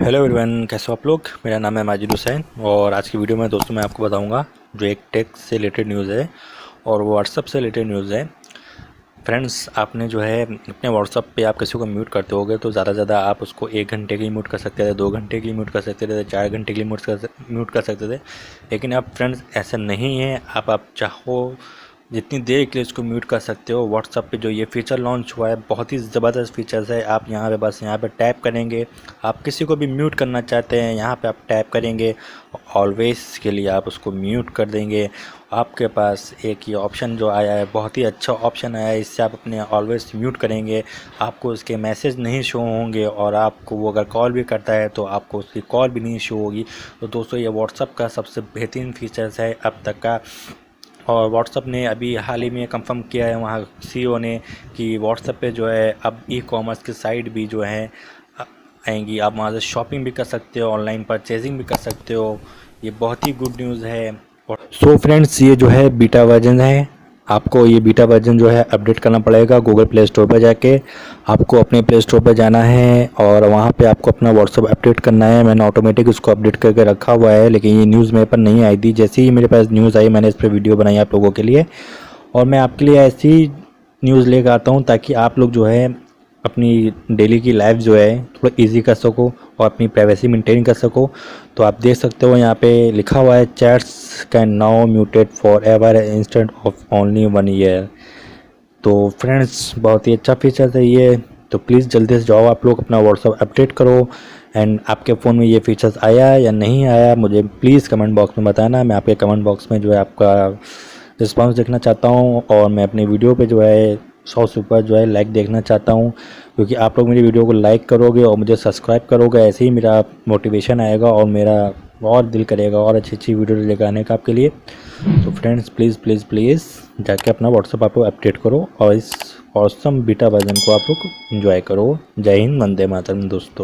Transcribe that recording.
Hello everyone, कैसे हो आप लोग। मेरा नाम है माजिद हुसैन और आज की वीडियो में दोस्तों मैं आपको बताऊंगा जो एक टेक से रिलेटेड न्यूज़ है और वो व्हाट्सअप से रिलेटेड न्यूज़ है। फ्रेंड्स, आपने जो है अपने व्हाट्सअप पे आप किसी को म्यूट करते होगे तो ज़्यादा से ज़्यादा आप उसको 1 घंटे के लिए म्यूट कर सकते थे, 2 घंटे के लिए म्यूट कर सकते थे, 4 घंटे के लिए म्यूट कर सकते थे। लेकिन अब फ्रेंड्स ऐसा नहीं है। आप चाहो जितनी देर के लिए इसको म्यूट कर सकते हो। व्हाट्सअप पे जो ये फ़ीचर लॉन्च हुआ है बहुत ही ज़बरदस्त फ़ीचर्स है। आप यहाँ पे बस यहाँ पे टैप करेंगे, आप किसी को भी म्यूट करना चाहते हैं यहाँ पे आप टैप करेंगे, ऑलवेज़ के लिए आप उसको म्यूट कर देंगे। आपके पास एक ये ऑप्शन जो आया है, बहुत ही अच्छा ऑप्शन आया है। इससे आप अपने ऑलवेज़ म्यूट करेंगे, आपको उसके मैसेज नहीं शो होंगे और आपको वो अगर कॉल भी करता है तो आपको उसकी कॉल भी नहीं शो होगी। तो दोस्तों ये व्हाट्सअप का सबसे बेहतरीन फ़ीचर्स है अब तक का। और व्हाट्सअप ने अभी हाल ही में कंफर्म किया है वहाँ सीईओ ने कि व्हाट्सअप पे जो है अब ई कॉमर्स की साइट भी जो है आएंगी। आप वहाँ से शॉपिंग भी कर सकते हो, ऑनलाइन परचेजिंग भी कर सकते हो। ये बहुत ही गुड न्यूज़ है। सो फ्रेंड्स, ये जो है बीटा वर्जन है। आपको ये बीटा वर्जन जो है अपडेट करना पड़ेगा गूगल प्ले स्टोर पर जाके। आपको अपने प्ले स्टोर पर जाना है और वहाँ पे आपको अपना व्हाट्सअप अपडेट करना है। मैंने ऑटोमेटिक उसको अपडेट करके रखा हुआ है, लेकिन ये न्यूज़ मेरे पर नहीं आई थी। जैसे ही मेरे पास न्यूज़ आई मैंने इस पर वीडियो बनाई आप लोगों के लिए। और मैं आपके लिए ऐसी न्यूज़ लेकर आता हूँ ताकि आप लोग जो है अपनी डेली की लाइफ जो है थोड़ा इजी कर सको और अपनी प्राइवेसी मेंटेन कर सको। तो आप देख सकते हो यहाँ पे लिखा हुआ है chats can now muted for ever instant of only 1 year. तो फ्रेंड्स बहुत ही अच्छा फीचर है ये। तो प्लीज़ जल्दी से जाओ आप लोग अपना व्हाट्सअप अपडेट करो। एंड आपके फ़ोन में ये फीचर्स आया या नहीं आया मुझे प्लीज़ कमेंट बॉक्स में बताना। मैं आपके कमेंट बॉक्स में जो है आपका रिस्पांस देखना चाहता हूँ और मैं अपनी वीडियो पे जो है 100 से ऊपर जो है लाइक देखना चाहता हूँ, क्योंकि आप लोग मेरी वीडियो को लाइक करोगे और मुझे सब्सक्राइब करोगे, ऐसे ही मेरा मोटिवेशन आएगा और मेरा और दिल करेगा और अच्छी अच्छी वीडियो लेकर आने का आपके लिए। तो फ्रेंड्स प्लीज़ प्लीज़ प्लीज़ जाके अपना व्हाट्सअप आप अपडेट करो और इस ऑसम बीटा वर्जन को आप लोग एंजॉय करो। जय हिंद, वंदे मातरम दोस्तों।